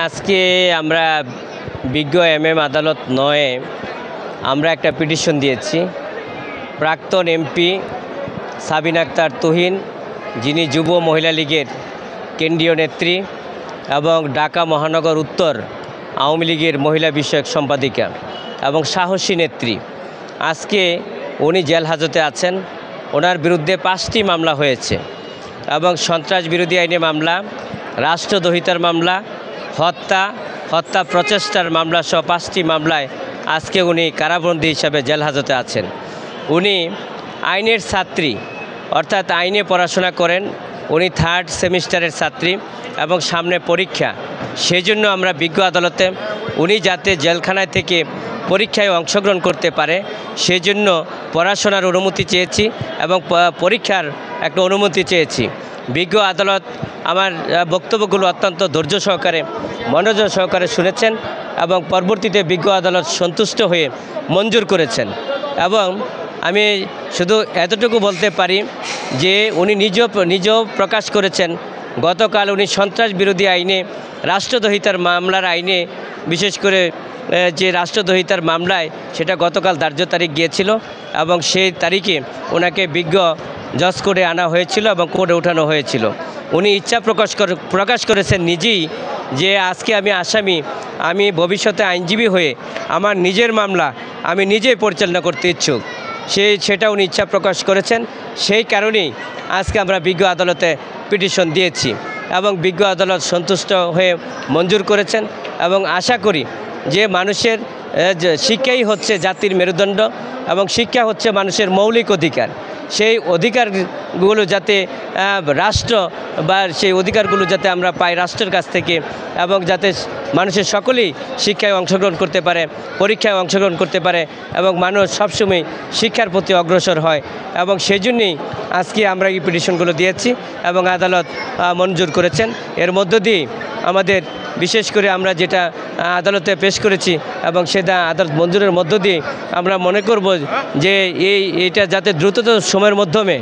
আজকে আমরা বিজ্ঞ এমএম আদালত ৯-এ আমরা একটা পিটিশন দিয়েছি। প্রাক্তন এমপি সাবিনা আক্তার তুহিন, যিনি যুব মহিলা লীগের কেন্দ্রীয় নেত্রী এবং ঢাকা মহানগর উত্তর আওয়ামী লীগের মহিলা বিষয়ক সম্পাদিকা এবং সাহসী নেত্রী, আজকে উনি জেল হাজতে আছেন। ওনার বিরুদ্ধে 5টি মামলা হয়েছে এবং সন্ত্রাস বিরোধী আইনে মামলা, রাষ্ট্রদ্রোহিতার মামলা, হত্যা প্রচেষ্টার মামলা সহ 5টি মামলায় আজকে উনি কারাবন্দী হিসাবে জেল হাজতে আছেন। উনি আইনের ছাত্রী, অর্থাৎ আইনে পড়াশোনা করেন। উনি 3rd সেমিস্টারের ছাত্রী এবং সামনে পরীক্ষা। সেজন্য আমরা বিজ্ঞ আদালতে উনি যাতে জেলখানায় থেকে পরীক্ষায় অংশগ্রহণ করতে পারে সেজন্য পড়াশোনার অনুমতি চেয়েছি এবং পরীক্ষার একটা অনুমতি চেয়েছি। বিজ্ঞ আদালত আমার বক্তব্যগুলো অত্যন্ত ধৈর্য সহকারে, মনোযোগ সহকারে শুনেছেন এবং পরবর্তীতে বিজ্ঞ আদালত সন্তুষ্ট হয়ে মঞ্জুর করেছেন। এবং আমি শুধু এতটুকু বলতে পারি যে উনি নিজেও প্রকাশ করেছেন, গতকাল উনি সন্ত্রাস বিরোধী আইনে, রাষ্ট্রদ্রোহিতার মামলার আইনে, বিশেষ করে যে রাষ্ট্রদ্রোহিতার মামলায় সেটা গতকাল ধার্য তারিখ গিয়েছিল এবং সেই তারিখে ওনাকে বিজ্ঞ জজ কোর্টে আনা হয়েছিল এবং কোর্টে ওঠানো হয়েছিল। উনি ইচ্ছা প্রকাশ করেছেন নিজেই যে আজকে আমি আসামি, আমি ভবিষ্যতে আইনজীবী হয়ে আমার নিজের মামলা আমি নিজেই পরিচালনা করতে ইচ্ছুক। সেটা উনি ইচ্ছা প্রকাশ করেছেন। সেই কারণেই আজকে আমরা বিজ্ঞ আদালতে পিটিশন দিয়েছি এবং বিজ্ঞ আদালত সন্তুষ্ট হয়ে মঞ্জুর করেছেন এবং আশা করি যে মানুষের শিক্ষাই হচ্ছে জাতির মেরুদণ্ড এবং শিক্ষা হচ্ছে মানুষের মৌলিক অধিকার। সেই অধিকারগুলো যাতে রাষ্ট্র বা সেই অধিকারগুলো যাতে আমরা পাই রাষ্ট্রের কাছ থেকে এবং যাতে মানুষের সকলেই শিক্ষায় অংশগ্রহণ করতে পারে, পরীক্ষায় অংশগ্রহণ করতে পারে এবং মানুষ সবসময় শিক্ষার প্রতি অগ্রসর হয়। এবং সেই জন্যেই আজকে আমরা এই পিটিশনগুলো দিয়েছি এবং আদালত মঞ্জুর করেছেন। এর মধ্য দিয়ে আমাদের বিশেষ করে আমরা যেটা আদালতে পেশ করেছি এবং সেটা আদালত মঞ্জুরের মধ্য দিয়ে আমরা মনে করব যে এইটা যাতে দ্রুততম সময়ের মাধ্যমে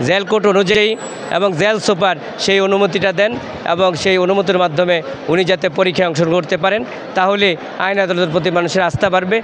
জেল কোর্ট অনুযায়ী এবং জেল সুপার সেই অনুমতিটা দেন এবং সেই অনুমতির মাধ্যমে উনি যাতে পরীক্ষায় অংশগ্রহণ করতে পারেন, তাহলে আইন আদালতের প্রতি মানুষের আস্থা বাড়বে।